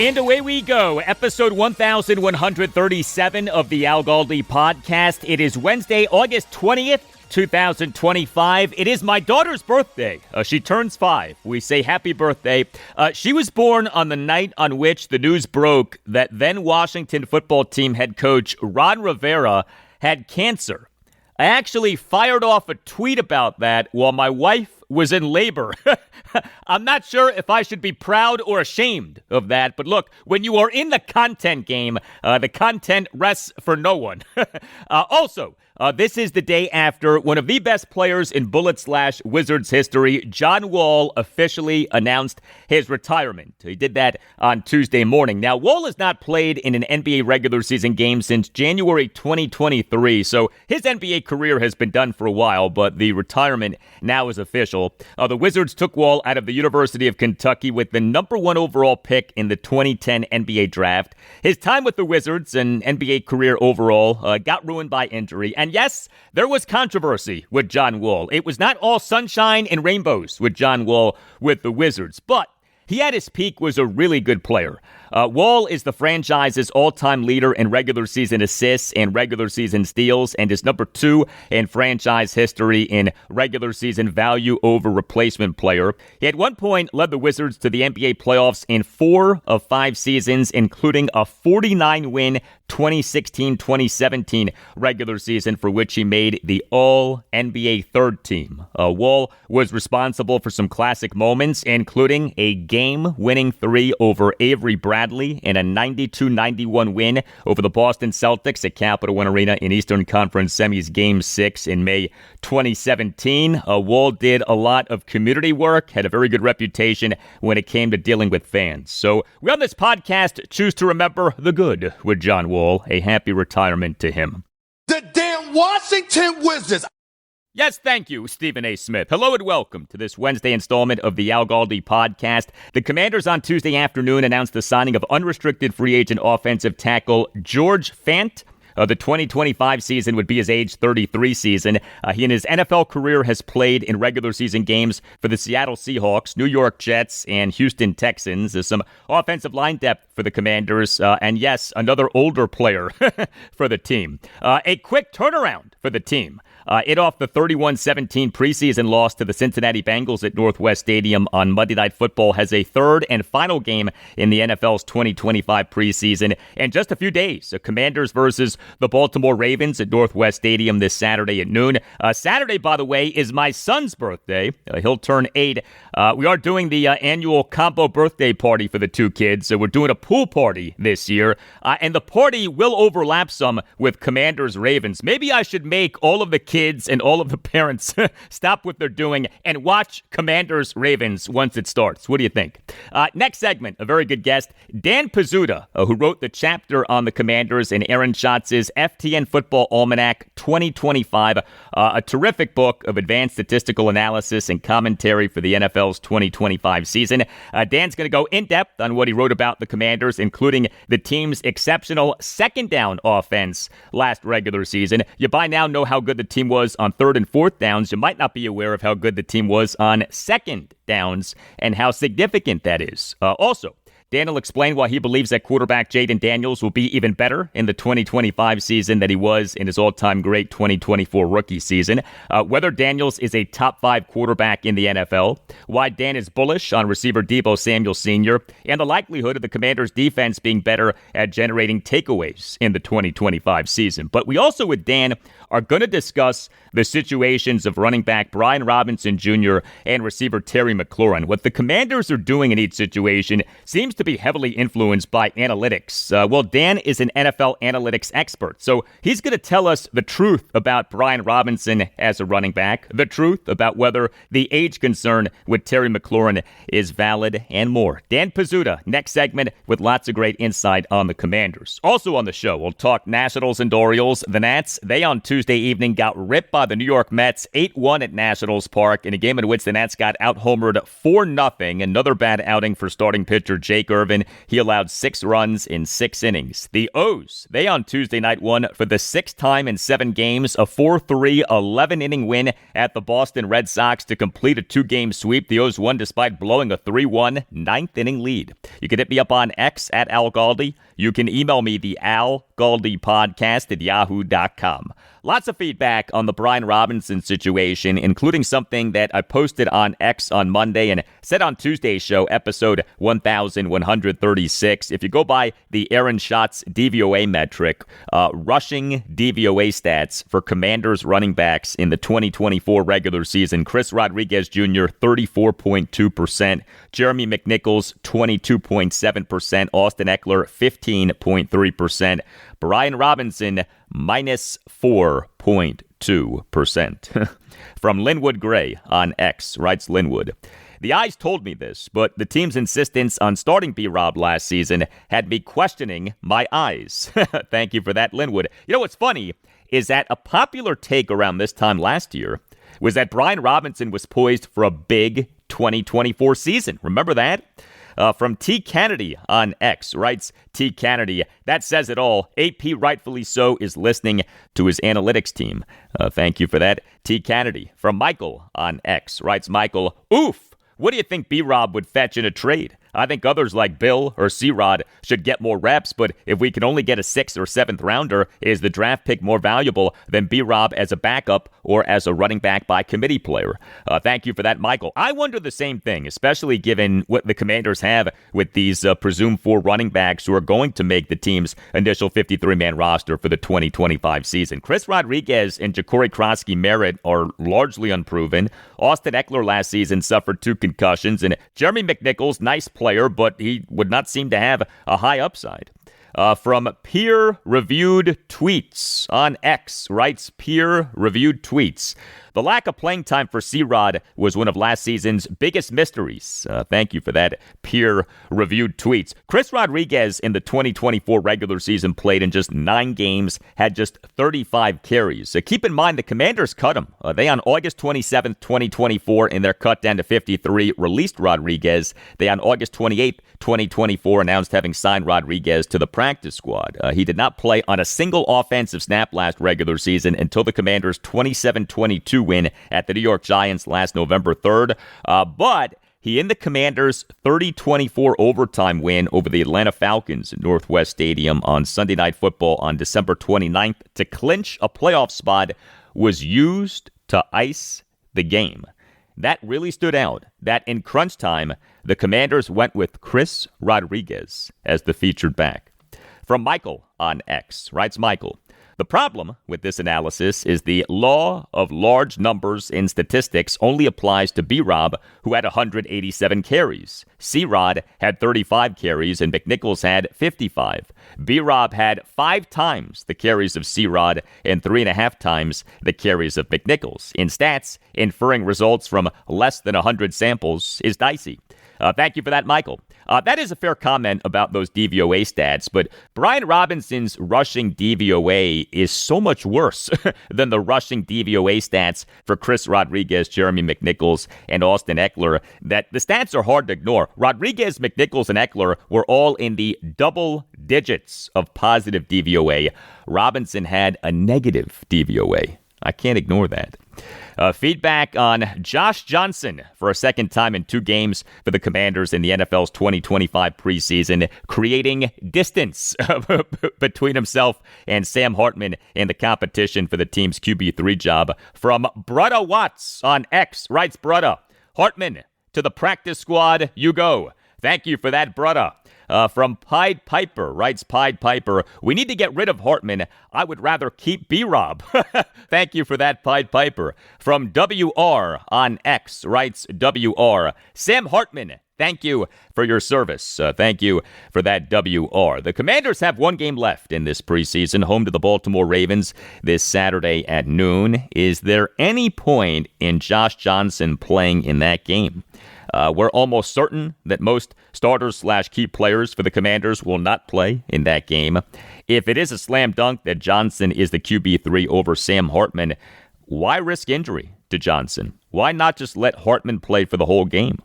And away we go, episode 1137 of the Al Galdi podcast. It is Wednesday, August 20th, 2025. It is my daughter's birthday. She turns 5. We say happy birthday. She was born on the night on which the news broke that then Washington football team head coach Ron Rivera had cancer. I actually fired off a tweet about that while my wife was in labor. I'm not sure if I should be proud or ashamed of that, but look, when you are in the content game, the content rests for no one. Also, this is the day after one of the best players in Bullet/Wizards history, John Wall, officially announced his retirement. He did that on Tuesday morning. Now, Wall has not played in an NBA regular season game since January 2023, so his NBA career has been done for a while, but the retirement now is official. The Wizards took Wall out of the University of Kentucky with the number 1 overall pick in the 2010 NBA draft. His time with the Wizards and NBA career overall got ruined by injury. And yes, there was controversy with John Wall. It was not all sunshine and rainbows with John Wall with the Wizards, but he at his peak was a really good player. Wall is the franchise's all-time leader in regular season assists and regular season steals, and is number 2 in franchise history in regular season value over replacement player. He at one point led the Wizards to the NBA playoffs in 4 of 5 seasons, including a 49-win 2016-2017 regular season for which he made the All-NBA third team. Wall was responsible for some classic moments, including a game-winning 3 over Avery Bradley in a 92-91 win over the Boston Celtics at Capital One Arena in Eastern Conference Semis Game 6 in May 2017. Wall did a lot of community work, had a very good reputation when it came to dealing with fans. So we on this podcast choose to remember the good with John Wall. A happy retirement to him. The damn Washington Wizards. Yes, thank you, Stephen A. Smith. Hello and welcome to this Wednesday installment of the Al Galdi podcast. The Commanders on Tuesday afternoon announced the signing of unrestricted free agent offensive tackle George Fant. The 2025 season would be his age 33 season. He in his NFL career has played in regular season games for the Seattle Seahawks, New York Jets, and Houston Texans. There's some offensive line depth for the Commanders, and yes, another older player for the team. A quick turnaround for the team. It off the 31-17 preseason loss to the Cincinnati Bengals at Northwest Stadium on Monday Night Football has a third and final game in the NFL's 2025 preseason in just a few days. The Commanders versus the Baltimore Ravens at Northwest Stadium this Saturday at noon. Saturday, by the way, is my son's birthday. He'll turn 8. We are doing the annual combo birthday party for the 2 kids. So we're doing a pool party this year, and the party will overlap some with Commanders Ravens. Maybe I should make all of the kids and all of the parents stop what they're doing and watch Commanders Ravens once it starts. What do you think? Next segment, a very good guest, Dan Pizzuta, who wrote the chapter on the Commanders in Aaron Schatz's FTN Football Almanac 2025, a terrific book of advanced statistical analysis and commentary for the NFL's 2025 season. Dan's going to go in depth on what he wrote about the Commanders, including the team's exceptional second down offense last regular season. You by now know how good the team was on 3rd and 4th downs. You might not be aware of how good the team was on second downs and how significant that is. Also, Dan will explain why he believes that quarterback Jayden Daniels will be even better in the 2025 season than he was in his all-time great 2024 rookie season, whether Daniels is a top 5 quarterback in the NFL, why Dan is bullish on receiver Deebo Samuel Sr., and the likelihood of the Commanders' defense being better at generating takeaways in the 2025 season. But we also, with Dan, are going to discuss the situations of running back Brian Robinson Jr. and receiver Terry McLaurin. What the Commanders are doing in each situation seems to be heavily influenced by analytics. Well, Dan is an NFL analytics expert, so he's going to tell us the truth about Brian Robinson as a running back, the truth about whether the age concern with Terry McLaurin is valid, and more. Dan Pizzuta, next segment, with lots of great insight on the Commanders. Also on the show, we'll talk Nationals and Orioles. The Nats, they on Tuesday evening got ripped by the New York Mets 8-1 at Nationals Park in a game in which the Nats got out-homered 4-0. Another bad outing for starting pitcher Jake Irvin. He allowed 6 runs in 6 innings. The O's, they on Tuesday night won for the 6th time in 7 games, a 4-3, 11-inning win at the Boston Red Sox to complete a 2-game sweep. The O's won despite blowing a 3-1 9th-inning lead. You can hit me up on X at Al Galdi. You can email me, the Al Galdi podcast at yahoo.com. Lots of feedback on the Brian Robinson situation, including something that I posted on X on Monday and said on Tuesday's show, episode 1136. If you go by the Aaron Schatz DVOA metric, rushing DVOA stats for Commanders running backs in the 2024 regular season, Chris Rodriguez Jr., 34.2%, Jeremy McNichols, 22.7%, Austin Eckler, 15.3%, Brian Robinson, minus 4.2%. From Linwood Gray on X, writes Linwood. The eyes told me this, but the team's insistence on starting B-Rob last season had me questioning my eyes. Thank you for that, Linwood. You know what's funny is that a popular take around this time last year was that Brian Robinson was poised for a big 2024 season. Remember that? From T. Kennedy on X, writes T. Kennedy, that says it all. AP, rightfully so, is listening to his analytics team. Thank you for that, T. Kennedy. From Michael on X, writes Michael, oof, what do you think B-Rob would fetch in a trade? I think others like Bill or C-Rod should get more reps, but if we can only get a 6th or 7th rounder, is the draft pick more valuable than B-Rob as a backup or as a running back by committee player? Thank you for that, Michael. I wonder the same thing, especially given what the Commanders have with these presumed 4 running backs who are going to make the team's initial 53-man roster for the 2025 season. Chris Rodriguez and Ja'Cory Krosky-Merritt are largely unproven. Austin Eckler last season suffered 2 concussions, and Jeremy McNichols, nice player, but he would not seem to have a high upside. From peer-reviewed tweets on X, writes peer-reviewed tweets. The lack of playing time for C-Rod was one of last season's biggest mysteries. Thank you for that, peer-reviewed tweets. Chris Rodriguez in the 2024 regular season played in just 9 games, had just 35 carries. Keep in mind, the Commanders cut him. They, on August 27th, 2024, in their cut down to 53, released Rodriguez. They, on August 28th, 2024, announced having signed Rodriguez to the practice squad. He did not play on a single offensive snap last regular season until the Commanders' 27-22 win at the New York Giants last November 3rd. But he in the Commanders' 30-24 overtime win over the Atlanta Falcons at Northwest Stadium on Sunday Night Football on December 29th to clinch a playoff spot was used to ice the game. That really stood out, that in crunch time, the Commanders went with Chris Rodriguez as the featured back. From Michael on X, writes Michael, the problem with this analysis is the law of large numbers in statistics only applies to B-Rob, who had 187 carries. C-Rod had 35 carries, and McNichols had 55. B-Rob had 5 times the carries of C-Rod and 3.5 times the carries of McNichols. In stats, inferring results from less than 100 samples is dicey. Thank you for that, Michael. That is a fair comment about those DVOA stats, but Brian Robinson's rushing DVOA is so much worse than the rushing DVOA stats for Chris Rodriguez, Jeremy McNichols, and Austin Eckler that the stats are hard to ignore. Rodriguez, McNichols, and Eckler were all in the double digits of positive DVOA. Robinson had a negative DVOA. I can't ignore that. Feedback on Josh Johnson for a second time in 2 games for the Commanders in the NFL's 2025 preseason, creating distance between himself and Sam Hartman in the competition for the team's QB3 job. From Brutta Watts on X, writes Brutta, Hartman, to the practice squad you go. Thank you for that, Brutta. From Pied Piper, writes Pied Piper, we need to get rid of Hartman. I would rather keep B-Rob. Thank you for that, Pied Piper. From WR on X, writes WR, Sam Hartman, thank you for your service. Thank you for that, WR. The Commanders have 1 game left in this preseason, home to the Baltimore Ravens this Saturday at noon. Is there any point in Josh Johnson playing in that game? We're almost certain that most starters/key players for the Commanders will not play in that game. If it is a slam dunk that Johnson is the QB3 over Sam Hartman, why risk injury to Johnson? Why not just let Hartman play for the whole game?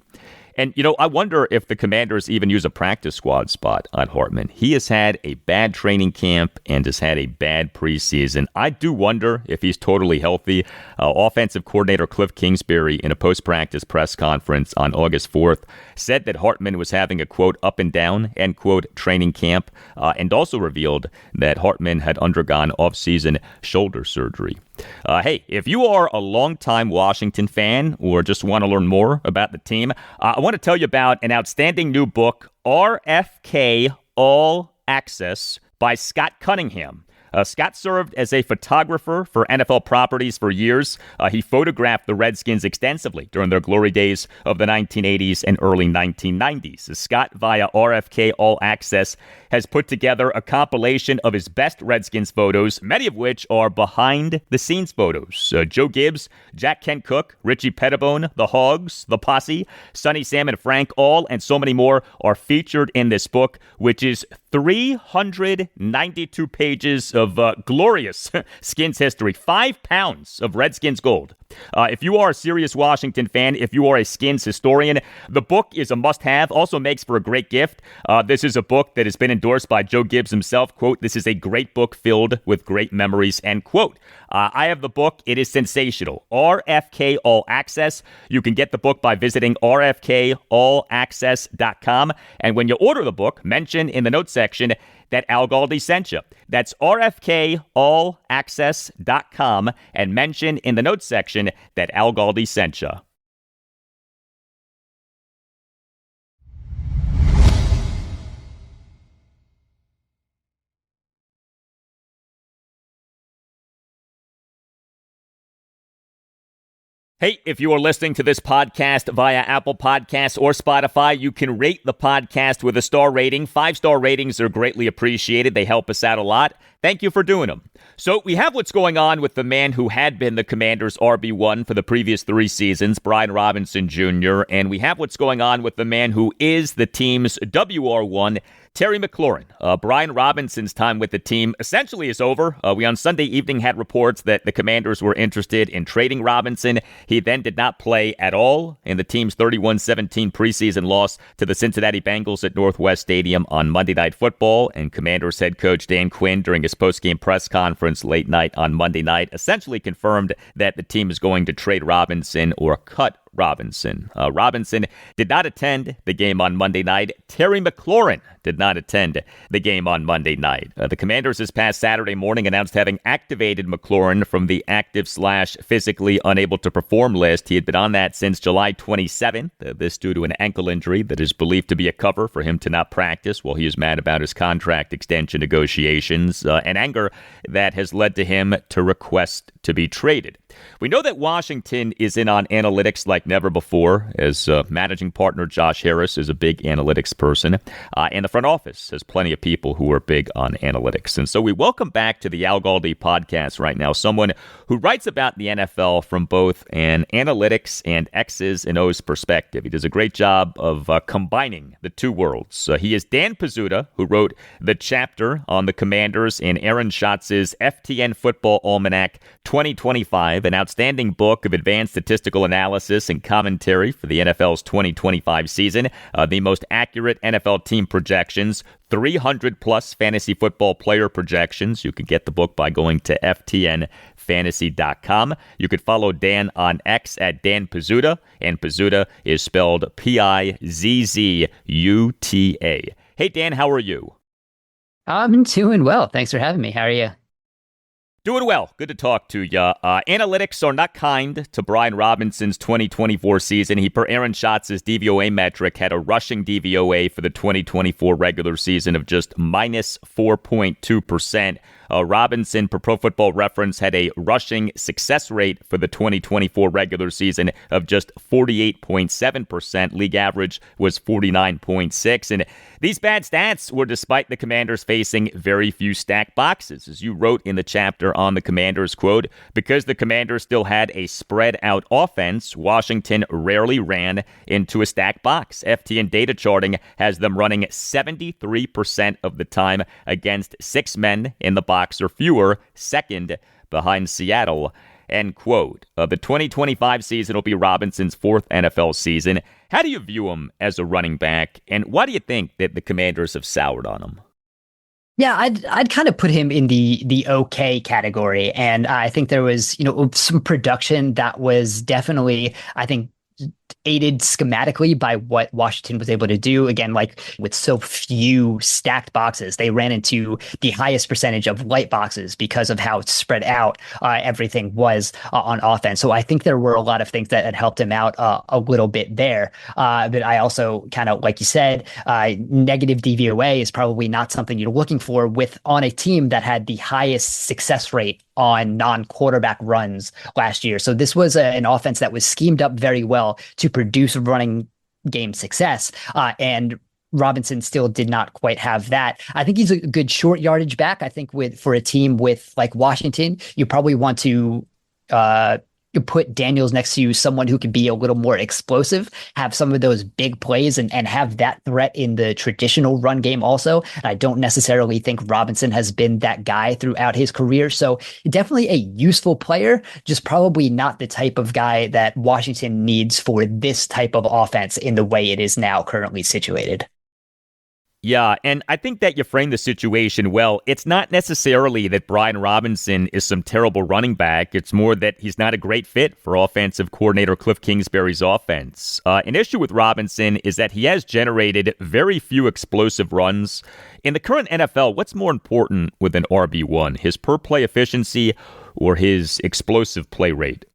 And, I wonder if the Commanders even use a practice squad spot on Hartman. He has had a bad training camp and has had a bad preseason. I do wonder if he's totally healthy. Offensive coordinator Cliff Kingsbury, in a post-practice press conference on August 4th, said that Hartman was having a, quote, up and down, end quote, training camp, and also revealed that Hartman had undergone off-season shoulder surgery. Hey, if you are a longtime Washington fan or just want to learn more about the team, I want to tell you about an outstanding new book, RFK All Access by Scott Cunningham. Scott served as a photographer for NFL properties for years. He photographed the Redskins extensively during their glory days of the 1980s and early 1990s. Scott, via RFK All Access, has put together a compilation of his best Redskins photos, many of which are behind-the-scenes photos. Joe Gibbs, Jack Kent Cook, Richie Pettibone, the Hogs, the Posse, Sonny Sam and Frank All, and so many more are featured in this book, which is 392 pages of glorious Skins history, 5 pounds of Redskins gold. If you are a serious Washington fan, if you are a Skins historian, the book is a must-have, also makes for a great gift. This is a book that has been endorsed by Joe Gibbs himself. Quote, "This is a great book filled with great memories," end quote. I have the book. It is sensational. RFK All Access. You can get the book by visiting rfkallaccess.com. And when you order the book, mention in the notes section that Al Galdi sent you. That's rfkallaccess.com and mention in the notes section that Al Galdi sent you. Hey, if you are listening to this podcast via Apple Podcasts or Spotify, you can rate the podcast with a star rating. 5-star ratings are greatly appreciated. They help us out a lot. Thank you for doing them. So we have what's going on with the man who had been the Commanders' RB1 for the previous 3 seasons, Brian Robinson Jr., and we have what's going on with the man who is the team's WR1, Terry McLaurin. Brian Robinson's time with the team essentially is over. We on Sunday evening had reports that the Commanders were interested in trading Robinson. He then did not play at all in the team's 31-17 preseason loss to the Cincinnati Bengals at Northwest Stadium on Monday Night Football. And Commanders head coach Dan Quinn, during his postgame press conference late night on Monday night, essentially confirmed that the team is going to trade Robinson or cut Robinson. Robinson did not attend the game on Monday night. Terry McLaurin did not attend the game on Monday night. The Commanders this past Saturday morning announced having activated McLaurin from the active/physically unable to perform list. He had been on that since July 27th. This due to an ankle injury that is believed to be a cover for him to not practice while he is mad about his contract extension negotiations, and anger that has led to him to request to be traded. We know that Washington is in on analytics like never before, as managing partner Josh Harris is a big analytics person, and the front office has plenty of people who are big on analytics. And so we welcome back to the Al Galdi podcast right now someone who writes about the NFL from both an analytics and X's and O's perspective. He does a great job of combining the two worlds. He is Dan Pizzuta, who wrote the chapter on the Commanders in Aaron Schatz's FTN Football Almanac 2025, an outstanding book of advanced statistical analysis and commentary for the NFL's 2025 season, the most accurate NFL team projections, 300-plus fantasy football player projections. You can get the book by going to ftnfantasy.com. You could follow Dan on X at Dan Pizzuta, and Pizzuta is spelled Pizzuta. Hey, Dan, how are you? I'm doing well. Thanks for having me. How are you? Doing well. Good to talk to you. Analytics are not kind to Brian Robinson's 2024 season. He, per Aaron Schatz's DVOA metric, had a rushing DVOA for the 2024 regular season of just minus 4.2%. Robinson, per Pro Football Reference, had a rushing success rate for the 2024 regular season of just 48.7%. League average was 49.6%. And these bad stats were despite the Commanders facing very few stacked boxes. As you wrote in the chapter on the Commanders, quote, because the Commanders still had a spread-out offense, Washington rarely ran into a stacked box. FTN data charting has them running 73% of the time against 6 men in the box or fewer, second behind Seattle end quote. The 2025 season will be Robinson's fourth NFL season. How do you view him as a running back, and why do you think that the Commanders have soured on him? Yeah, I'd kind of put him in the okay category, and I think there was some production that was definitely, I think, aided schematically by what Washington was able to do. Again, like with so few stacked boxes, they ran into the highest percentage of light boxes because of how spread out everything was on offense. So I think there were a lot of things that had helped him out a little bit there. But I also kind of, like you said, negative DVOA is probably not something you're looking for on a team that had the highest success rate on non-quarterback runs last year. So this was an offense that was schemed up very well to produce running game success. And Robinson still did not quite have that. I think he's a good short yardage back. I think for a team with like Washington, you probably want to put Daniels next to someone who could be a little more explosive, have some of those big plays and have that threat in the traditional run game also. And I don't necessarily think Robinson has been that guy throughout his career. So definitely a useful player, just probably not the type of guy that Washington needs for this type of offense in the way it is now currently situated. Yeah, and I think that you frame the situation well. It's not necessarily that Brian Robinson is some terrible running back. It's more that he's not a great fit for offensive coordinator Cliff Kingsbury's offense. An issue with Robinson is that he has generated very few explosive runs. In the current NFL, what's more important with an RB1, his per-play efficiency or his explosive play rate?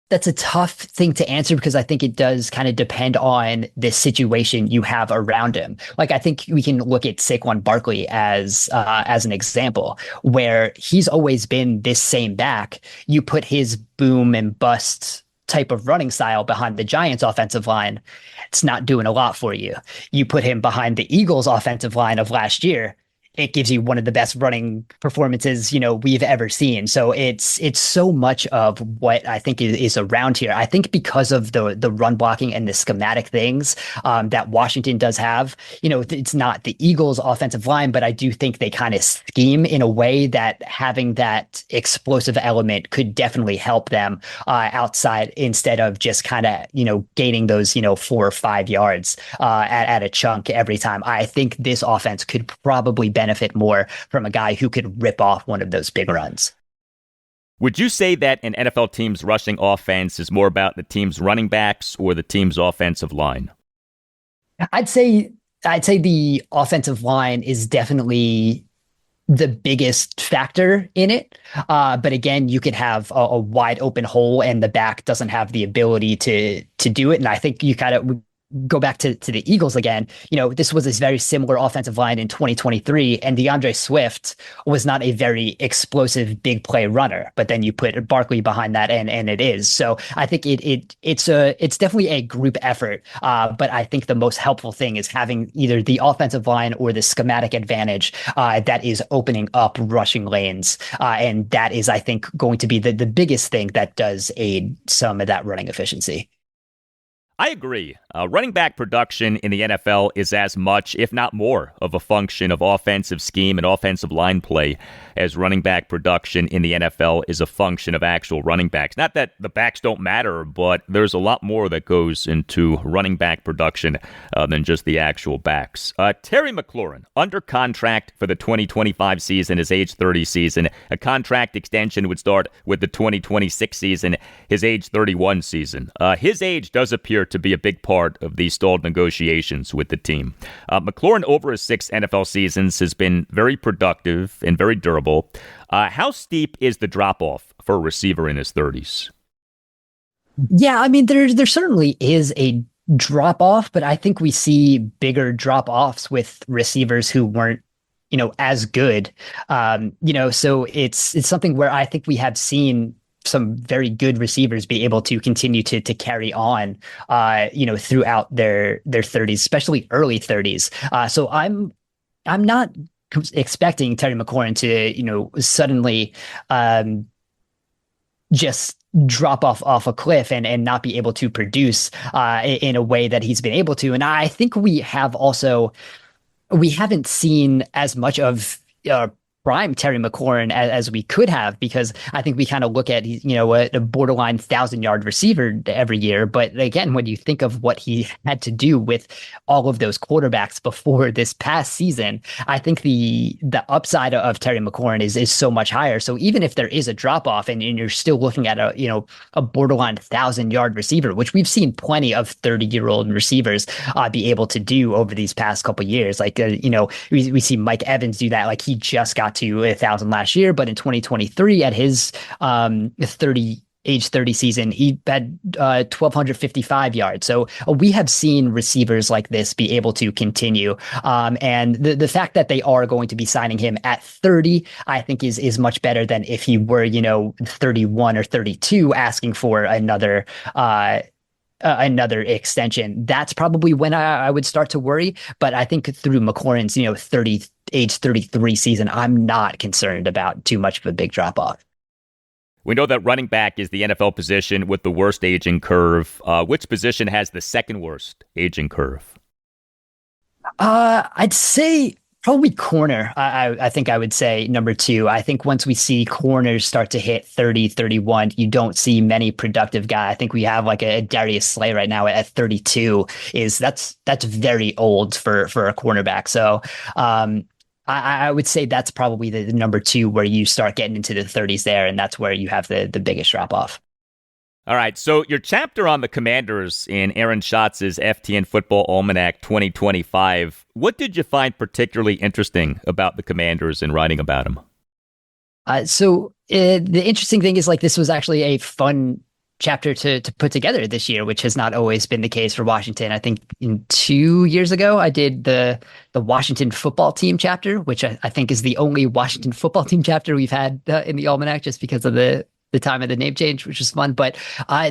That's a tough thing to answer because I think it does kind of depend on the situation you have around him. Like, I think we can look at Saquon Barkley as an example where he's always been this same back. You put his boom and bust type of running style behind the Giants offensive line, it's not doing a lot for you. You put him behind the Eagles offensive line of last year, it gives you one of the best running performances, we've ever seen. So it's so much of what I think is around here. I think because of the run blocking and the schematic things that Washington does have, it's not the Eagles offensive line, but I do think they kind of scheme in a way that having that explosive element could definitely help them outside instead of just kind of, gaining those, 4 or 5 yards at a chunk every time. I think this offense could probably benefit more from a guy who could rip off one of those big runs. Would you say that an NFL team's rushing offense is more about the team's running backs or the team's offensive line? I'd say the offensive line is definitely the biggest factor in it. But again, you could have a wide open hole and the back doesn't have the ability to do it. And I think you kind of go back to the Eagles again. This was a very similar offensive line in 2023, and DeAndre Swift was not a very explosive big play runner. But then you put Barkley behind that, and it is. So I think it's definitely a group effort. But I think the most helpful thing is having either the offensive line or the schematic advantage that is opening up rushing lanes, and that is, I think, going to be the biggest thing that does aid some of that running efficiency. I agree. Running back production in the NFL is as much, if not more, of a function of offensive scheme and offensive line play as running back production in the NFL is a function of actual running backs. Not that the backs don't matter, but there's a lot more that goes into running back production than just the actual backs. Terry McLaurin, under contract for the 2025 season, his age 30 season. A contract extension would start with the 2026 season, his age 31 season. His age does appear to be a big part of these stalled negotiations with the team. McLaurin, over his 6 NFL seasons, has been very productive and very durable. How steep is the drop-off for a receiver in his 30s? Yeah, I mean, there certainly is a drop-off, but I think we see bigger drop-offs with receivers who weren't, as good. So it's something where I think we have seen some very good receivers be able to continue to carry on, throughout their 30s, especially early 30s. So I'm not expecting Terry McLaurin to, suddenly just drop off a cliff and not be able to produce in a way that he's been able to. And I think we haven't seen as much of prime Terry McLaurin as we could have, because I think we kind of look at, a borderline 1,000-yard receiver every year. But again, when you think of what he had to do with all of those quarterbacks before this past season, I think the upside of Terry McLaurin is so much higher. So even if there is a drop off and you're still looking at a borderline 1,000-yard receiver, which we've seen plenty of 30-year-old receivers be able to do over these past couple years. Like, we see Mike Evans do that. Like, he just got to 1,000 last year, but in 2023 at his age 30 season, he had 1,255 yards. So we have seen receivers like this be able to continue. And the fact that they are going to be signing him at 30, I think is much better than if he were, 31 or 32 asking for another extension. That's probably when I would start to worry. But I think through McLaurin's, age 33 season, I'm not concerned about too much of a big drop off. We know that running back is the NFL position with the worst aging curve. Which position has the second worst aging curve? I'd say probably corner. I think I would say number two. I think once we see corners start to hit 30, 31, you don't see many productive guys. I think we have like a Darius Slay right now at 32. That's very old for a cornerback. So I would say that's probably the number two, where you start getting into the 30s there, and that's where you have the biggest drop off. All right, so your chapter on the Commanders in Aaron Schatz's FTN Football Almanac 2025, what did you find particularly interesting about the Commanders in writing about them? The interesting thing is, like, this was actually a fun chapter to put together this year, which has not always been the case for Washington. I think 2 years ago, I did the Washington football team chapter, which I think is the only Washington football team chapter we've had in the Almanac, just because of the time of the name change, which was fun. But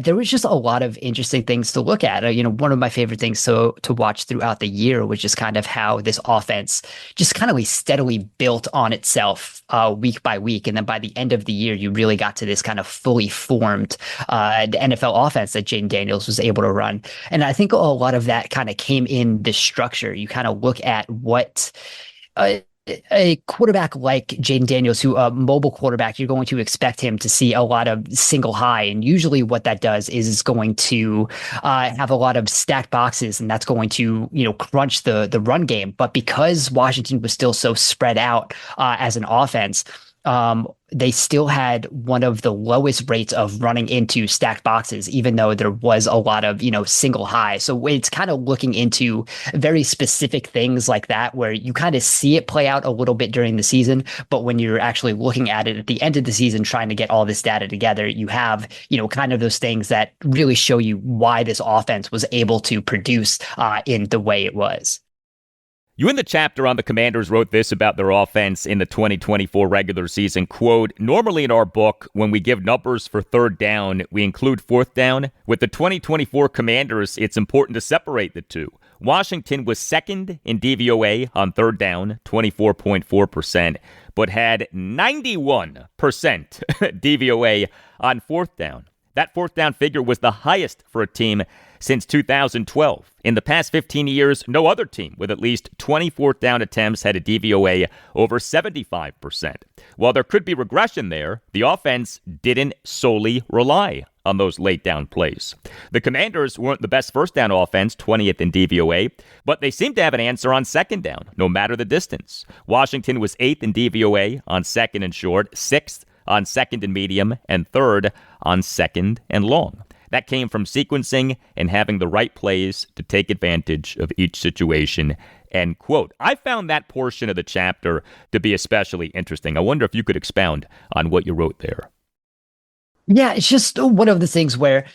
there was just a lot of interesting things to look at. One of my favorite things to watch throughout the year was just kind of how this offense just kind of steadily built on itself week by week. And then by the end of the year, you really got to this kind of fully formed NFL offense that Jayden Daniels was able to run. And I think a lot of that kind of came in this structure. You kind of look at what a quarterback like Jayden Daniels, who a mobile quarterback, you're going to expect him to see a lot of single high. And usually what that does is going to have a lot of stacked boxes, and that's going to, crunch the run game. But because Washington was still so spread out as an offense, they still had one of the lowest rates of running into stacked boxes, even though there was a lot of, single high. So it's kind of looking into very specific things like that, where you kind of see it play out a little bit during the season. But when you're actually looking at it at the end of the season, trying to get all this data together, you have, kind of those things that really show you why this offense was able to produce in the way it was. You in the chapter on the Commanders wrote this about their offense in the 2024 regular season, quote, "Normally in our book, when we give numbers for third down, we include fourth down. With the 2024 Commanders, it's important to separate the two. Washington was second in DVOA on third down, 24.4%, but had 91% DVOA on fourth down. That fourth down figure was the highest for a team since 2012. In the past 15 years, no other team with at least 20 fourth down attempts had a DVOA over 75%. While there could be regression there, the offense didn't solely rely on those late down plays. The Commanders weren't the best first down offense, 20th in DVOA, but they seemed to have an answer on second down, no matter the distance. Washington was 8th in DVOA on second and short, 6th on second and medium, and 3rd on second and long. That came from sequencing and having the right plays to take advantage of each situation." End quote. I found that portion of the chapter to be especially interesting. I wonder if you could expound on what you wrote there. Yeah, it's just one of the things where,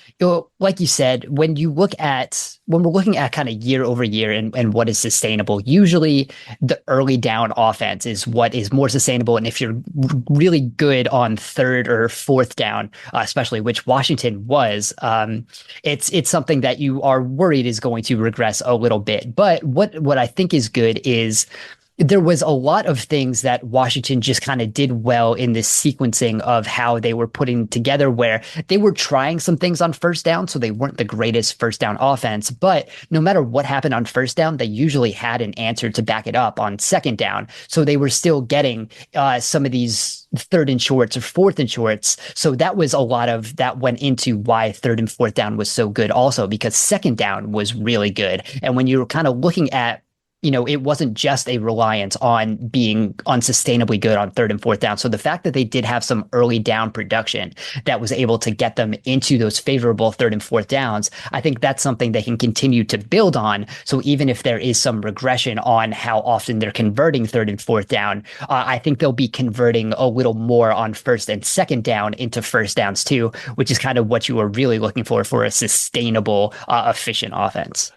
like you said, when we're looking at kind of year over year and what is sustainable, usually the early down offense is what is more sustainable. And if you're really good on third or fourth down, especially which Washington was, it's something that you are worried is going to regress a little bit. But what I think is good is there was a lot of things that Washington just kind of did well in this sequencing of how they were putting together, where they were trying some things on first down. So they weren't the greatest first down offense, but no matter what happened on first down, they usually had an answer to back it up on second down. So they were still getting some of these third and shorts or fourth and shorts. So that was a lot of that went into why third and fourth down was so good also, because second down was really good. And when you're kind of looking at, it wasn't just a reliance on being unsustainably good on third and fourth down. So the fact that they did have some early down production that was able to get them into those favorable third and fourth downs, I think that's something they can continue to build on. So even if there is some regression on how often they're converting third and fourth down, I think they'll be converting a little more on first and second down into first downs too, which is kind of what you are really looking for a sustainable, efficient offense.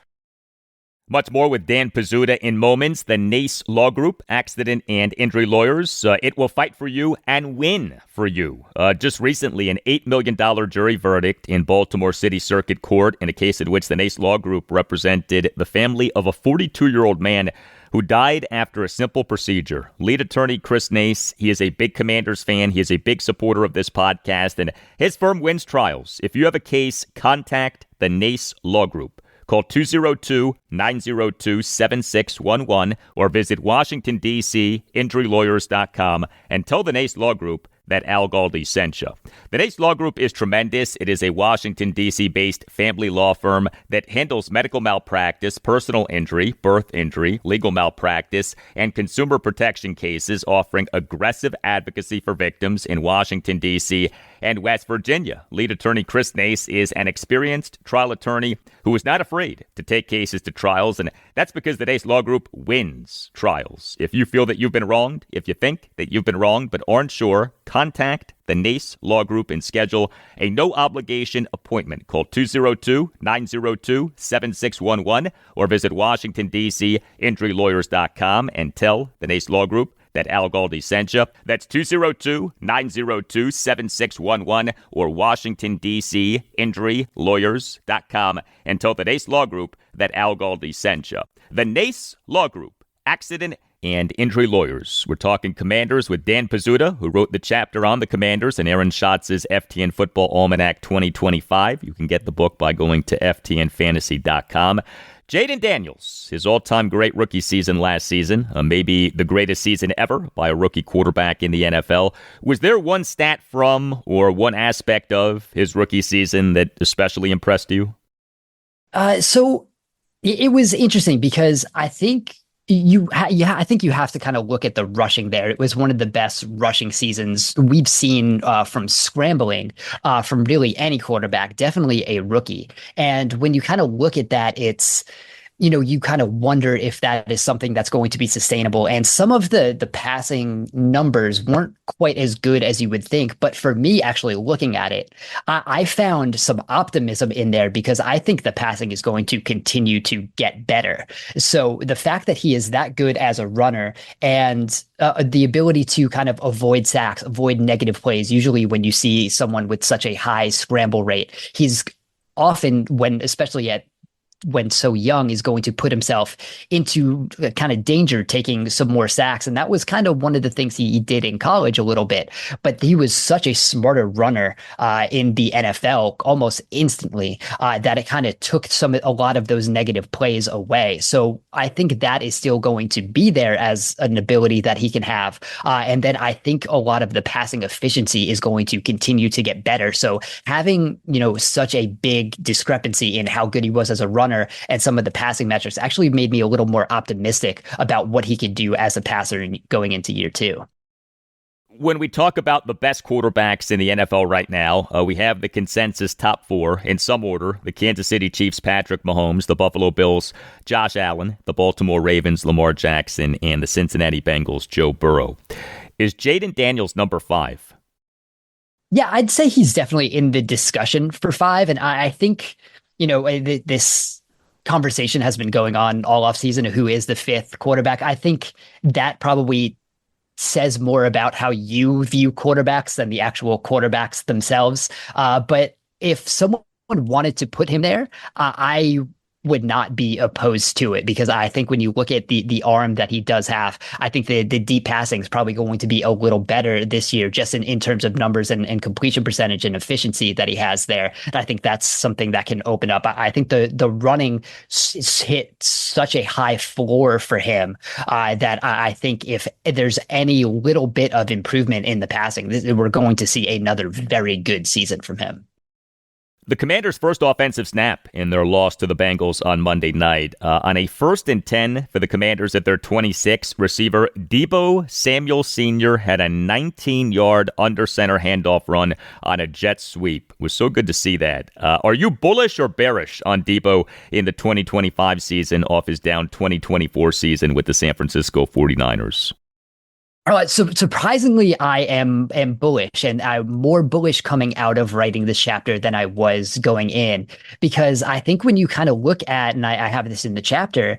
Much more with Dan Pizzuta in moments. The NACE Law Group, accident and injury lawyers. It will fight for you and win for you. Just recently, an $8 million jury verdict in Baltimore City Circuit Court in a case in which the NACE Law Group represented the family of a 42-year-old man who died after a simple procedure. Lead attorney Chris Nace, he is a big Commanders fan. He is a big supporter of this podcast, and his firm wins trials. If you have a case, contact the NACE Law Group. Call 202-902-7611 or visit Washington, D.C., injurylawyers.com and tell the NACE Law Group that Al Galdi sent you. The NACE Law Group is tremendous. It is a Washington, D.C.-based family law firm that handles medical malpractice, personal injury, birth injury, legal malpractice, and consumer protection cases, offering aggressive advocacy for victims in Washington, D.C. and West Virginia. Lead attorney Chris Nace is an experienced trial attorney who is not afraid to take cases to trials, and that's because the NACE Law Group wins trials. If you feel that you've been wronged, if you think that you've been wronged but aren't sure, contact the NACE Law Group and schedule a no-obligation appointment. Call 202-902-7611 or visit Washington, D.C., injurylawyers.com and tell the NACE Law Group that Al Galdi sent you. That's 202-902-7611 or Washington, D.C., injurylawyers.com and tell the NACE Law Group that Al Galdi sent you. The NACE Law Group, accident and injury lawyers. We're talking Commanders with Dan Pizzuta, who wrote the chapter on the Commanders in Aaron Schatz's FTN Football Almanac 2025. You can get the book by going to ftnfantasy.com. Jayden Daniels, his all-time great rookie season last season, maybe the greatest season ever by a rookie quarterback in the NFL. Was there one stat from or one aspect of his rookie season that especially impressed you? So it was interesting because I think I think you have to kind of look at the rushing there. It was one of the best rushing seasons we've seen from scrambling from really any quarterback, definitely a rookie. And when you kind of look at that, it's, you kind of wonder if that is something that's going to be sustainable. And some of the passing numbers weren't quite as good as you would think. But for me, actually looking at it, I found some optimism in there because I think the passing is going to continue to get better. So the fact that he is that good as a runner and the ability to kind of avoid sacks, avoid negative plays, usually when you see someone with such a high scramble rate, he's often especially when so young, is going to put himself into kind of danger taking some more sacks. And that was kind of one of the things he did in college a little bit. But he was such a smarter runner in the NFL almost instantly that it kind of took a lot of those negative plays away. So I think that is still going to be there as an ability that he can have. And then I think a lot of the passing efficiency is going to continue to get better. So having, such a big discrepancy in how good he was as a runner and some of the passing metrics actually made me a little more optimistic about what he could do as a passer going into year two. When we talk about the best quarterbacks in the NFL right now, we have the consensus top four in some order: the Kansas City Chiefs, Patrick Mahomes; the Buffalo Bills, Josh Allen; the Baltimore Ravens, Lamar Jackson; and the Cincinnati Bengals, Joe Burrow. Is Jayden Daniels number 5? Yeah, I'd say he's definitely in the discussion for 5. And I think, this conversation has been going on all offseason of who is the 5th quarterback. I think that probably says more about how you view quarterbacks than the actual quarterbacks themselves. But if someone wanted to put him there, I would not be opposed to it, because I think when you look at the arm that he does have, I think the deep passing is probably going to be a little better this year, just in terms of numbers and completion percentage and efficiency that he has there. And I think that's something that can open up. I think the running hit such a high floor for him that I think if there's any little bit of improvement in the passing, we're going to see another very good season from him. The Commanders' first offensive snap in their loss to the Bengals on Monday night. On a 1st and 10 for the Commanders at their 26, receiver Deebo Samuel Sr. had a 19-yard under-center handoff run on a jet sweep. It was so good to see that. Are you bullish or bearish on Deebo in the 2025 season off his down 2024 season with the San Francisco 49ers? So surprisingly, I am bullish, and I'm more bullish coming out of writing this chapter than I was going in, because I think when you kind of look at, and I have this in the chapter,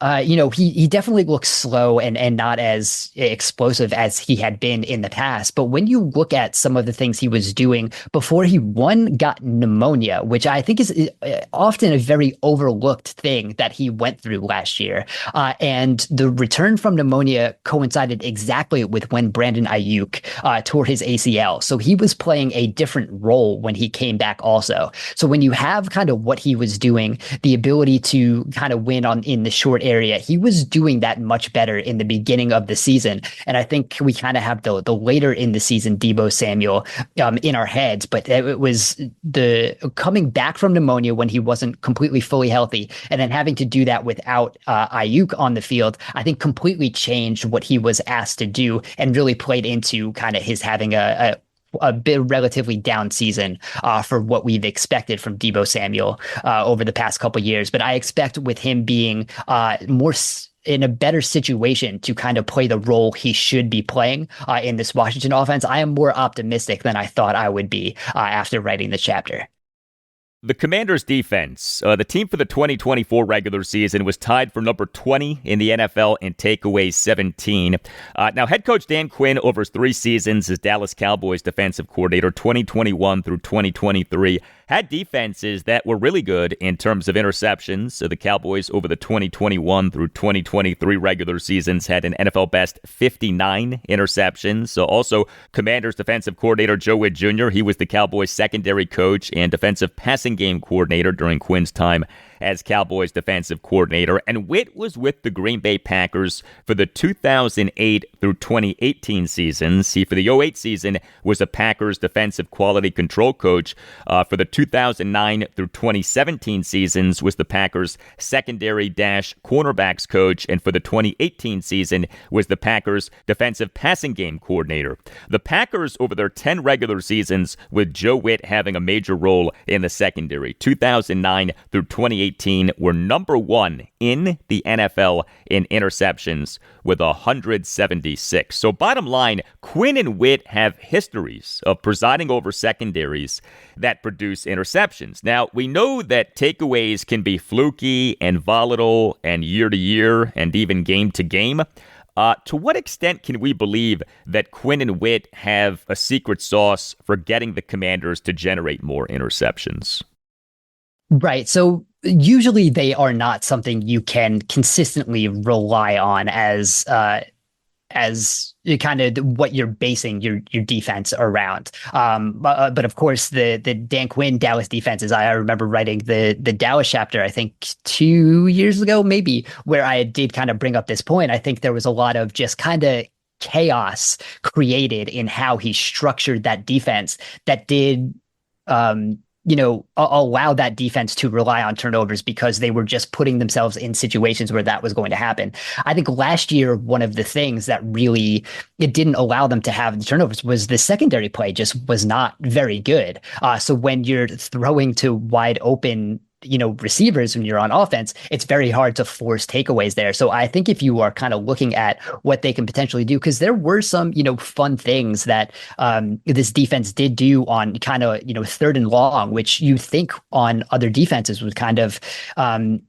he definitely looks slow and not as explosive as he had been in the past. But when you look at some of the things he was doing before he got pneumonia, which I think is often a very overlooked thing that he went through last year. And the return from pneumonia coincided exactly with when Brandon Ayuk tore his ACL. So he was playing a different role when he came back also. So when you have kind of what he was doing, the ability to kind of win in the short area, he was doing that much better in the beginning of the season. And I think we kind of have the later in the season Deebo Samuel in our heads, but it was the coming back from pneumonia when he wasn't completely fully healthy, and then having to do that without Ayuk on the field, I think completely changed what he was asked to do and really played into kind of his having a bit relatively down season for what we've expected from Deebo Samuel over the past couple of years. But I expect with him being more in a better situation to kind of play the role he should be playing in this Washington offense, I am more optimistic than I thought I would be after writing the chapter. The Commanders' defense, the team for the 2024 regular season, was tied for number 20 in the NFL in takeaways 17. Now, head coach Dan Quinn, over his 3 seasons as Dallas Cowboys defensive coordinator, 2021 through 2023, had defenses that were really good in terms of interceptions. So the Cowboys over the 2021 through 2023 regular seasons had an NFL best 59 interceptions. So also Commanders defensive coordinator Joe Witt Jr., he was the Cowboys secondary coach and defensive passing game coordinator during Quinn's time as Cowboys defensive coordinator. And Witt was with the Green Bay Packers for the 2008 through 2018 seasons. He, for the 08 season, was a Packers defensive quality control coach. For the 2009 through 2017 seasons, was the Packers secondary cornerbacks coach. And for the 2018 season, was the Packers defensive passing game coordinator. The Packers, over their 10 regular seasons, with Joe Witt having a major role in the secondary, 2009 through 2018, were number 1 in the NFL in interceptions with 176. So bottom line, Quinn and Witt have histories of presiding over secondaries that produce interceptions. Now, we know that takeaways can be fluky and volatile and year to year and even game to game. To what extent can we believe that Quinn and Witt have a secret sauce for getting the Commanders to generate more interceptions? Right. So usually they are not something you can consistently rely on as kind of what you're basing your defense around. But of course, the Dan Quinn Dallas defenses, I remember writing the Dallas chapter, I think 2 years ago, maybe, where I did kind of bring up this point. I think there was a lot of just kind of chaos created in how he structured that defense that did allow that defense to rely on turnovers because they were just putting themselves in situations where that was going to happen. I think last year, one of the things that really it didn't allow them to have the turnovers was the secondary play just was not very good. So when you're throwing to wide open receivers when you're on offense, it's very hard to force takeaways there. So I think if you are kind of looking at what they can potentially do, because there were some, fun things that this defense did do on kind of, 3rd and long, which you think on other defenses would kind of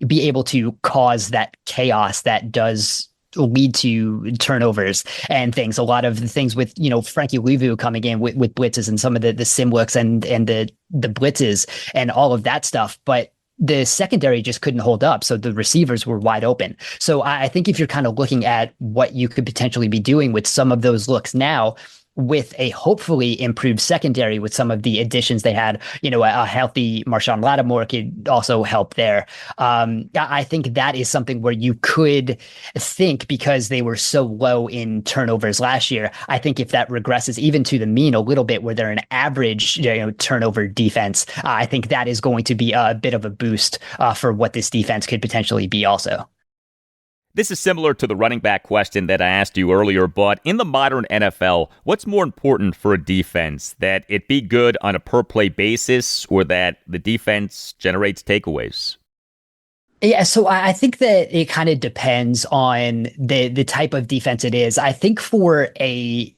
be able to cause that chaos that does lead to turnovers and things. A lot of the things with, Frankie Louvu coming in with blitzes and some of the sim looks and the blitzes and all of that stuff. But the secondary just couldn't hold up. So the receivers were wide open. So I think if you're kind of looking at what you could potentially be doing with some of those looks now, with a hopefully improved secondary with some of the additions they had, a healthy Marshawn Lattimore could also help there. I think that is something where you could think, because they were so low in turnovers last year, I think if that regresses even to the mean a little bit, where they're an average turnover defense, I think that is going to be a bit of a boost for what this defense could potentially be also. This is similar to the running back question that I asked you earlier, but in the modern NFL, what's more important for a defense? That it be good on a per-play basis, or that the defense generates takeaways? Yeah, so I think that it kind of depends on the type of defense it is. I think for a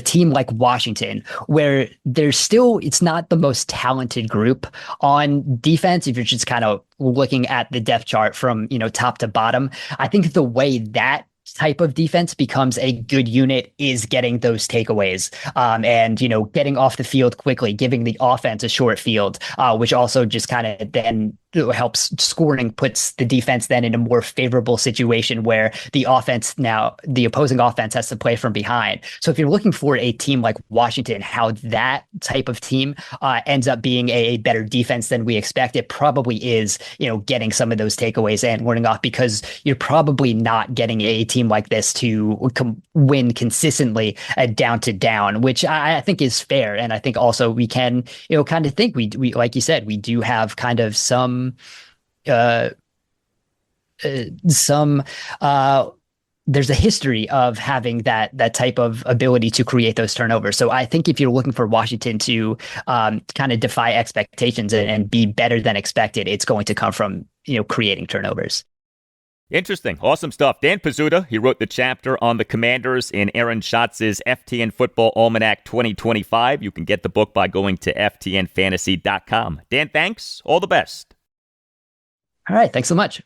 team like Washington, where it's not the most talented group on defense, if you're just kind of looking at the depth chart from, top to bottom, I think the way that type of defense becomes a good unit is getting those takeaways, and getting off the field quickly, giving the offense a short field, which also just kind of then helps scoring, puts the defense then in a more favorable situation where the opposing offense has to play from behind. So if you're looking for a team like Washington, how that type of team ends up being a better defense than we expect, it probably is, getting some of those takeaways and warning off, because you're probably not getting a team like this to win consistently down to down, which I think is fair. And I think also we can, kind of think we like you said, we do have kind of some there's a history of having that type of ability to create those turnovers. So I think if you're looking for Washington to kind of defy expectations and be better than expected, it's going to come from creating turnovers. Interesting. Awesome stuff. Dan Pizzuta, he wrote the chapter on the Commanders in Aaron Schatz's FTN Football Almanac 2025. You can get the book by going to ftnfantasy.com. Dan, thanks. All the best. All right. Thanks so much.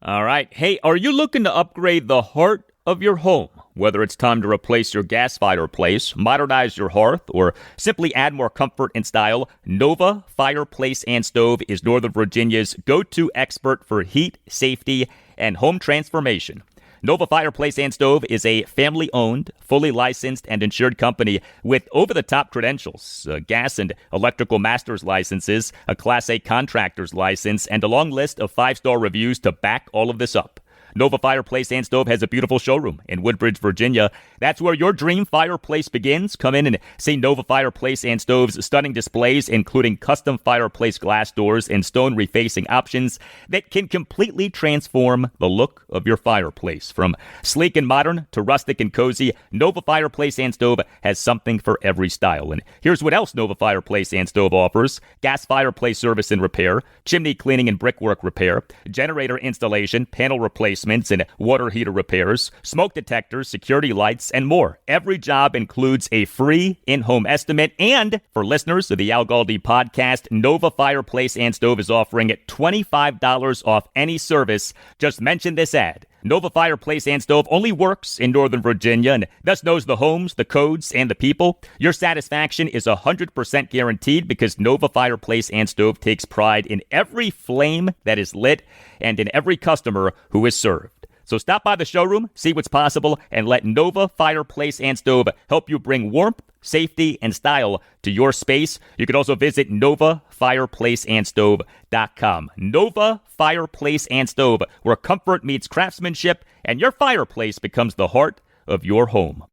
All right. Hey, are you looking to upgrade the heart of your home? Whether it's time to replace your gas fireplace, modernize your hearth, or simply add more comfort and style, Nova Fireplace and Stove is Northern Virginia's go-to expert for heat, safety, and home transformation. Nova Fireplace and Stove is a family-owned, fully licensed, and insured company with over-the-top credentials, gas and electrical master's licenses, a Class A contractor's license, and a long list of 5-star reviews to back all of this up. Nova Fireplace and Stove has a beautiful showroom in Woodbridge, Virginia. That's where your dream fireplace begins. Come in and see Nova Fireplace and Stove's stunning displays, including custom fireplace glass doors and stone refacing options that can completely transform the look of your fireplace. From sleek and modern to rustic and cozy, Nova Fireplace and Stove has something for every style. And here's what else Nova Fireplace and Stove offers: gas fireplace service and repair, chimney cleaning and brickwork repair, generator installation, panel replacement, and water heater repairs, smoke detectors, security lights, and more. Every job includes a free in-home estimate. And for listeners of the Al Galdi podcast, Nova Fireplace and Stove is offering $25 off any service. Just mention this ad. Nova Fireplace and Stove only works in Northern Virginia and thus knows the homes, the codes, and the people. Your satisfaction is 100% guaranteed because Nova Fireplace and Stove takes pride in every flame that is lit and in every customer who is served. So stop by the showroom, see what's possible, and let Nova Fireplace and Stove help you bring warmth, safety, and style to your space. You can also visit NovaFireplaceandStove.com. Nova Fireplace and Stove, where comfort meets craftsmanship, and your fireplace becomes the heart of your home.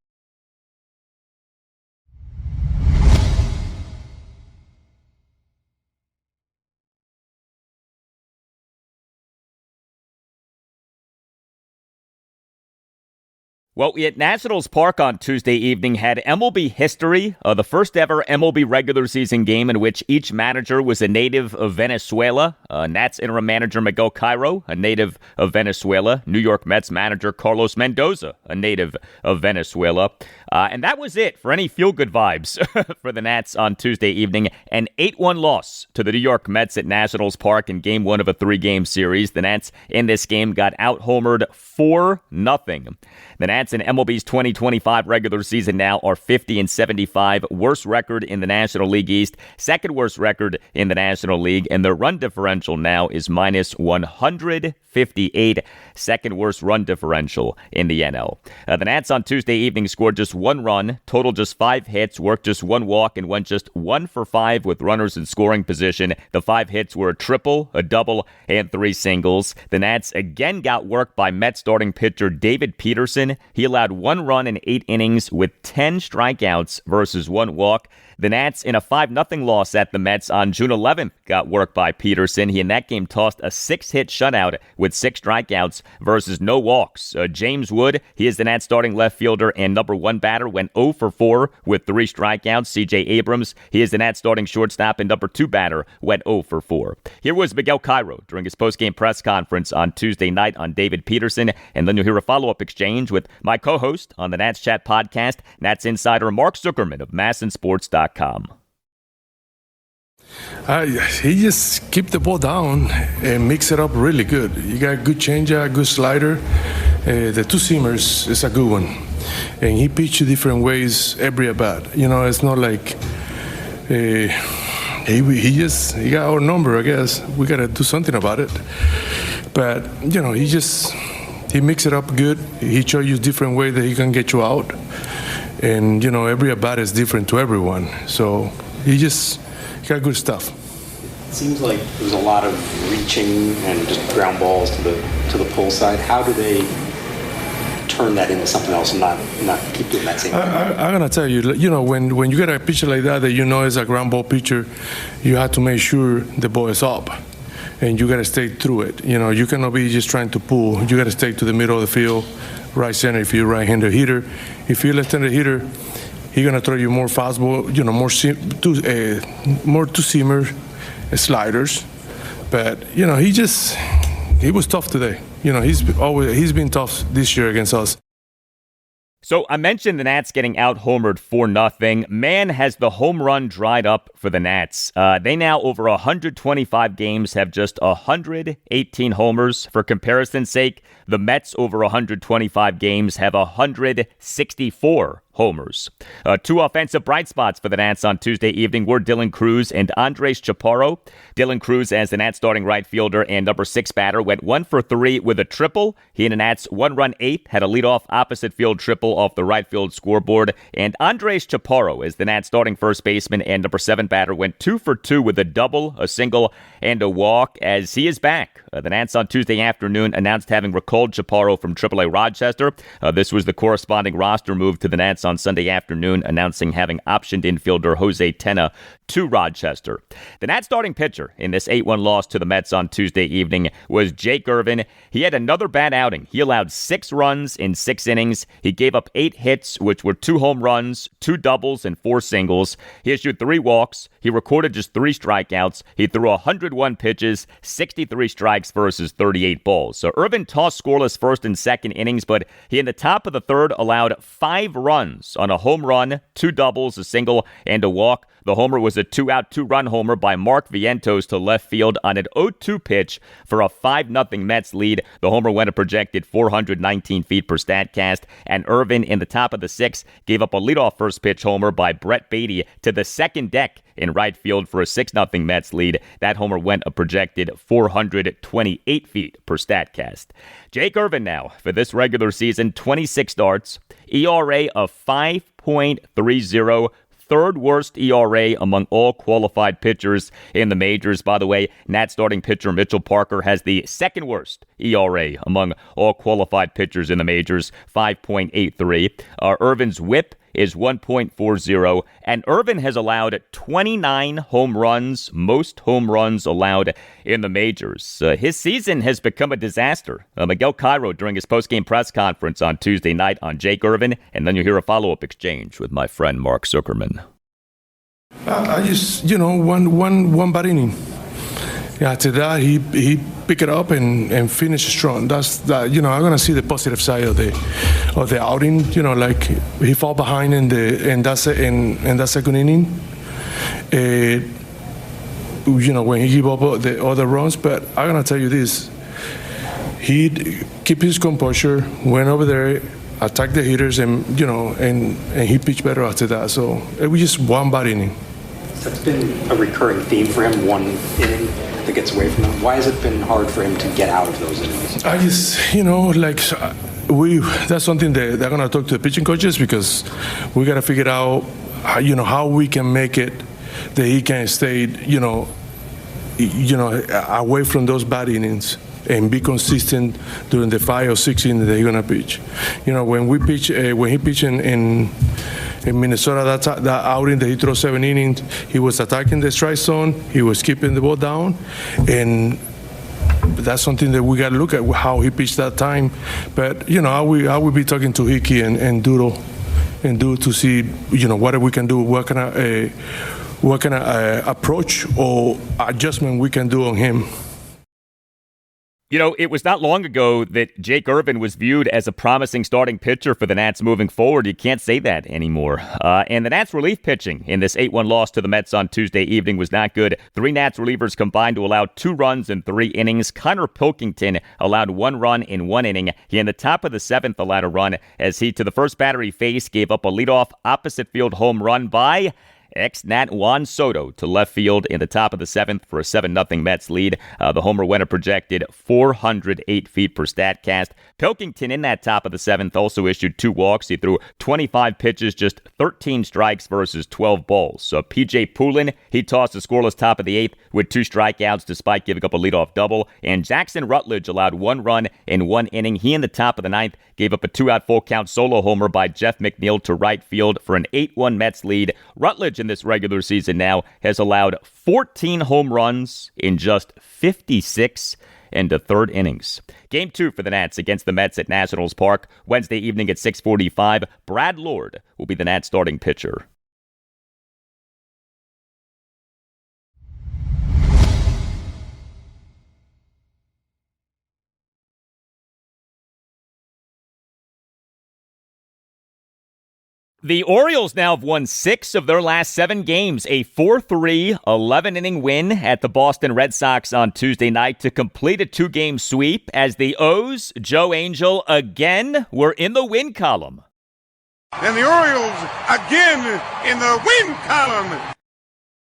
Well, we at Nationals Park on Tuesday evening had MLB history, the first ever MLB regular season game in which each manager was a native of Venezuela. Nats interim manager Miguel Cairo, a native of Venezuela. New York Mets manager Carlos Mendoza, a native of Venezuela. And that was it for any feel-good vibes for the Nats on Tuesday evening. An 8-1 loss to the New York Mets at Nationals Park in Game 1 of a 3-game series. The Nats in this game got out-homered 4-0. The Nats Nats in MLB's 2025 regular season now are 50-75, worst record in the National League East, second worst record in the National League, and their run differential now is minus 158, second worst run differential in the NL. The Nats on Tuesday evening scored just one run, total just 5 hits, worked just one walk, and went just 1 for 5 with runners in scoring position. The 5 hits were a triple, a double, and 3 singles. The Nats again got worked by Mets starting pitcher David Peterson. He allowed 1 run in 8 innings with 10 strikeouts versus 1 walk. The Nats, in a 5-0 loss at the Mets on June 11th, got worked by Peterson. He in that game tossed a 6-hit shutout with 6 strikeouts versus no walks. James Wood, he is the Nats starting left fielder and number 1 batter, went 0 for 4 with 3 strikeouts. C.J. Abrams, he is the Nats starting shortstop and number 2 batter, went 0 for 4. Here was Miguel Cairo during his postgame press conference on Tuesday night on David Peterson, and then you'll hear a follow-up exchange with my co-host on the Nats Chat podcast, Nats insider Mark Zuckerman of MASNsports.com. He just keep the ball down and mix it up really good. You got good changeup, good slider. The 2-seamers is a good one. And he pitched different ways every at bat. You know, it's not like he got our number, I guess. We got to do something about it. But, you know, he mix it up good. He show you different way that he can get you out. And, you know, every at bat is different to everyone. So he got good stuff. It seems like there's a lot of reaching and just ground balls to the pull side. How do they turn that into something else and not keep doing that same thing? I'm going to tell you, you know, when you get a pitcher like that you know is a ground ball pitcher, you have to make sure the ball is up. And you got to stay through it. You know, you cannot be just trying to pull. You got to stay to the middle of the field, right center if you're right-handed hitter. If you're left-handed hitter, he's going to throw you more fastball, you know, more two-seamer sliders. But, you know, he was tough today. You know, he's been tough this year against us. So I mentioned the Nats getting out-homered 4-0. Man, has the home run dried up for the Nats. They now, over 125 games, have just 118 homers. For comparison's sake, the Mets, over 125 games, have 164 homers. 2 offensive bright spots for the Nats on Tuesday evening were Dylan Cruz and Andres Chaparro. Dylan Cruz, as the Nats starting right fielder and number 6 batter, went 1 for 3 with a triple. He and the Nats 1-run 8th had a leadoff opposite field triple off the right field scoreboard. And Andres Chaparro, as the Nats starting first baseman and number 7 batter, went 2 for 2 with a double, a single, and a walk as he is back. The Nats on Tuesday afternoon announced having recalled Chaparro from AAA Rochester. This was the corresponding roster move to the Nats on Sunday afternoon, announcing having optioned infielder Jose Tena to Rochester. The Nats starting pitcher in this 8-1 loss to the Mets on Tuesday evening was Jake Irvin. He had another bad outing. He allowed 6 runs in 6 innings. He gave up 8 hits, which were 2 home runs, 2 doubles, and 4 singles. He issued 3 walks. He recorded just 3 strikeouts. He threw 101 pitches, 63 strikes versus 38 balls. So Irvin tossed scoreless first and second innings, but he in the top of the third allowed 5 runs on a home run, 2 doubles, a single, and a walk. The homer was a 2-out, 2-run homer by Mark Vientos to left field on an 0-2 pitch for a 5-0 Mets lead. The homer went a projected 419 feet per Statcast, and Irvin in the top of the 6th gave up a leadoff first pitch homer by Brett Beatty to the second deck in right field for a 6-0 Mets lead. That homer went a projected 428 feet per Statcast. Jake Irvin now, for this regular season, 26 starts, ERA of 5.30, third worst ERA among all qualified pitchers in the majors. By the way, Nats starting pitcher Mitchell Parker has the second worst ERA among all qualified pitchers in the majors, 5.83. Irvin's whip is 1.40, and Irvin has allowed 29 home runs, most home runs allowed in the majors. His season has become a disaster. Miguel Cairo during his postgame press conference on Tuesday night on Jake Irvin, and then you'll hear a follow-up exchange with my friend Mark Zuckerman. I just, one bad inning. After that, he pick it up and finish strong. That's I'm gonna see the positive side of the outing. Like he fall behind in that second inning. When he give up the other runs. But I'm gonna tell you this: he keep his composure. Went over there attack the hitters, and he pitched better after that. So it was just one bad inning. That's been a recurring theme for him, one inning that gets away from him. Why has it been hard for him to get out of those innings? I just, that's something that they're going to talk to the pitching coaches, because we got to figure out, how we can make it that he can stay, away from those bad innings and be consistent during the 5 or 6 innings that he's going to pitch. When he pitched in Minnesota, that outing that he threw 7 innings, he was attacking the strike zone, he was keeping the ball down, and that's something that we got to look at, how he pitched that time. But I will be talking to Hickey and Doodle to see what we can do, what kind of approach or adjustment we can do on him. It was not long ago that Jake Irvin was viewed as a promising starting pitcher for the Nats moving forward. You can't say that anymore. And the Nats relief pitching in this 8-1 loss to the Mets on Tuesday evening was not good. 3 Nats relievers combined to allow 2 runs in 3 innings. Connor Pilkington allowed 1 run in 1 inning. He, in the top of the 7th, allowed a run as he, to the first batter he faced, gave up a leadoff opposite field home run by ex-Nat Juan Soto to left field in the top of the 7th for a 7-0 Mets lead. The homer went a projected 408 feet per StatCast. Pilkington in that top of the 7th also issued 2 walks. He threw 25 pitches, just 13 strikes versus 12 balls. So P.J. Poulin, he tossed a scoreless top of the 8th with 2 strikeouts despite giving up a leadoff double. And Jackson Rutledge allowed 1 run in 1 inning. He, in the top of the 9th, gave up a 2-out full count solo homer by Jeff McNeil to right field for an 8-1 Mets lead. Rutledge in this regular season now has allowed 14 home runs in just 56 and a third innings. Game 2 for the Nats against the Mets at Nationals Park Wednesday evening at 6:45. Brad Lord will be the Nats starting pitcher. The Orioles now have won 6 of their last 7 games, a 4-3, 11-inning win at the Boston Red Sox on Tuesday night to complete a 2-game sweep as the O's, Joe Angel, again were in the win column. And the Orioles again in the win column.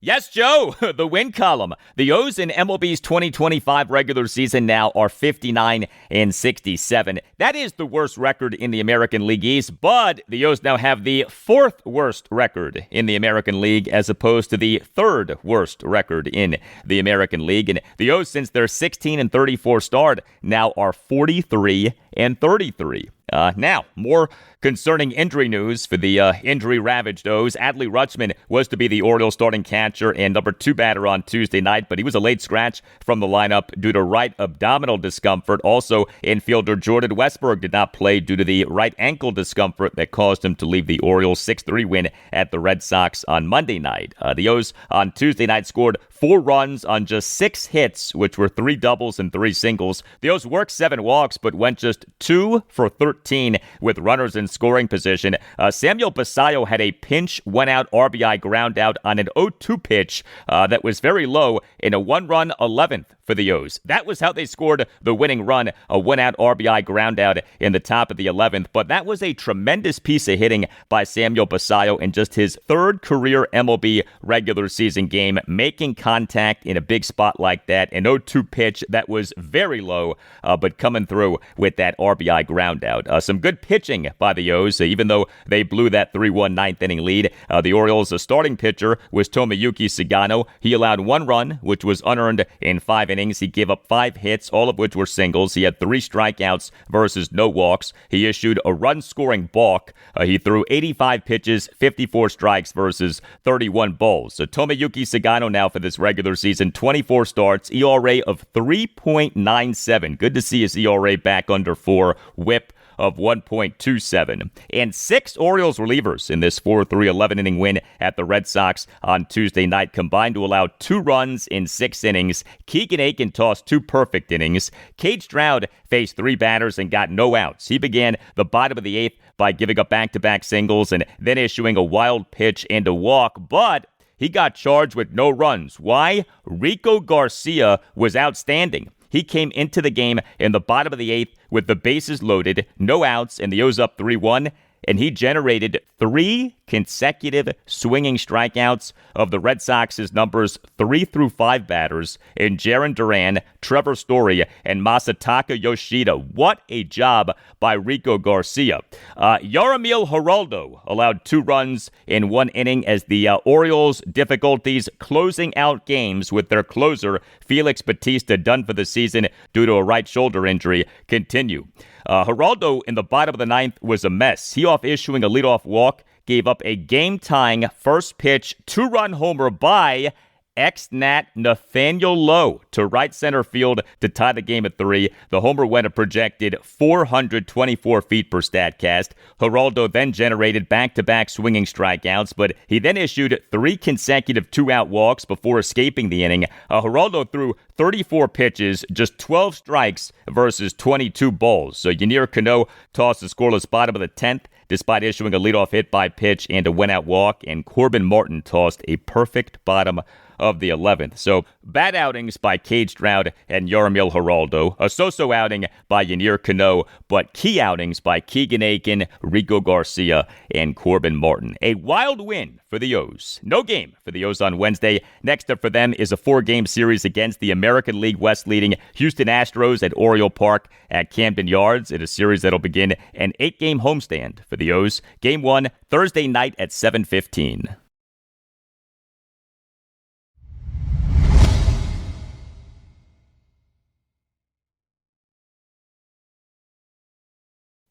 Yes, Joe, the win column. The O's in MLB's 2025 regular season now are 59-67. That is the worst record in the American League East, but the O's now have the 4th worst record in the American League as opposed to the 3rd worst record in the American League. And the O's, since their 16-34 start, now are 43-33. Now, more concerning injury news for the injury-ravaged O's. Adley Rutschman was to be the Orioles starting catcher and number 2 batter on Tuesday night, but he was a late scratch from the lineup due to right abdominal discomfort. Also, infielder Jordan Westberg did not play due to the right ankle discomfort that caused him to leave the Orioles' 6-3 win at the Red Sox on Monday night. The O's on Tuesday night scored 4 runs on just 6 hits, which were 3 doubles and 3 singles. The O's worked 7 walks, but went just 2 for 13 with runners in scoring position. Samuel Basallo had a pinch 1-out RBI ground out on an 0-2 pitch that was very low in a 1-run 11th for the O's. That was how they scored the winning run, a 1-out RBI ground out in the top of the 11th. But that was a tremendous piece of hitting by Samuel Basallo in just his 3rd career MLB regular season game, making contact in a big spot like that. An 0-2 pitch that was very low, but coming through with that RBI ground out. Some good pitching by the O's, even though they blew that 3-1 ninth inning lead. The Orioles' starting pitcher was Tomoyuki Sagano. He allowed 1 run, which was unearned in 5 innings. He gave up 5 hits, all of which were singles. He had 3 strikeouts versus no walks. He issued a run-scoring balk. He threw 85 pitches, 54 strikes versus 31 balls. So Tomoyuki Sagano now for this regular season, 24 starts, ERA of 3.97. Good to see his ERA back under 4, whip of 1.27. And 6 Orioles relievers in this 4-3 11-inning win at the Red Sox on Tuesday night combined to allow 2 runs in 6 innings. Keegan Aiken tossed 2 perfect innings. Cade Stroud faced 3 batters and got no outs. He began the bottom of the 8th by giving up back-to-back singles and then issuing a wild pitch and a walk, but he got charged with no runs. Why? Rico Garcia was outstanding. He came into the game in the bottom of the 8th with the bases loaded, no outs, and the O's up 3-1. And he generated 3 consecutive swinging strikeouts of the Red Sox's numbers 3 through 5 batters in Jarren Duran, Trevor Story, and Masataka Yoshida. What a job by Rico Garcia. Yaramil Geraldo allowed 2 runs in 1 inning as the Orioles' difficulties closing out games with their closer, Felix Bautista, done for the season due to a right shoulder injury, continue. Geraldo in the bottom of the 9th was a mess. He, off issuing a leadoff walk, gave up a game-tying first pitch 2-run homer by ex-Nat Nathaniel Lowe to right center field to tie the game at 3. The homer went a projected 424 feet per Statcast. Geraldo then generated back-to-back swinging strikeouts, but he then issued 3 consecutive 2-out walks before escaping the inning. Geraldo threw 34 pitches, just 12 strikes versus 22 balls. So Yennier Cano tossed the scoreless bottom of the 10th, despite issuing a leadoff hit by pitch and a one-out walk, and Corbin Martin tossed a perfect bottom of the 11th. So bad outings by Cade Stroud and Yaramil Geraldo, a so-so outing by Yennier Cano, but key outings by Keegan Aiken, Rico Garcia, and Corbin Martin. A wild win for the O's. No game for the O's on Wednesday. Next up for them is a 4-game series against the American League West leading Houston Astros at Oriole Park at Camden Yards in a series that'll begin an 8-game homestand for the O's. Game 1, Thursday night at 7:15.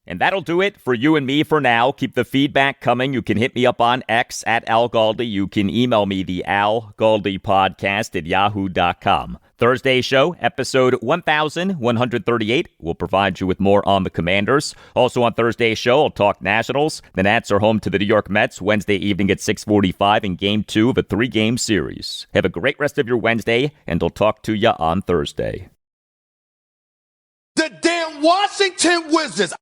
And that'll do it for you and me for now. Keep the feedback coming. You can hit me up on X at Al Galdi. You can email me the Al Galdi podcast at yahoo.com. Thursday show, episode 1138. We'll provide you with more on the Commanders. Also on Thursday's show, I'll talk Nationals. The Nats are home to the New York Mets Wednesday evening at 6:45 in Game 2 of a 3-game series. Have a great rest of your Wednesday, and I'll talk to you on Thursday. The damn Washington Wizards.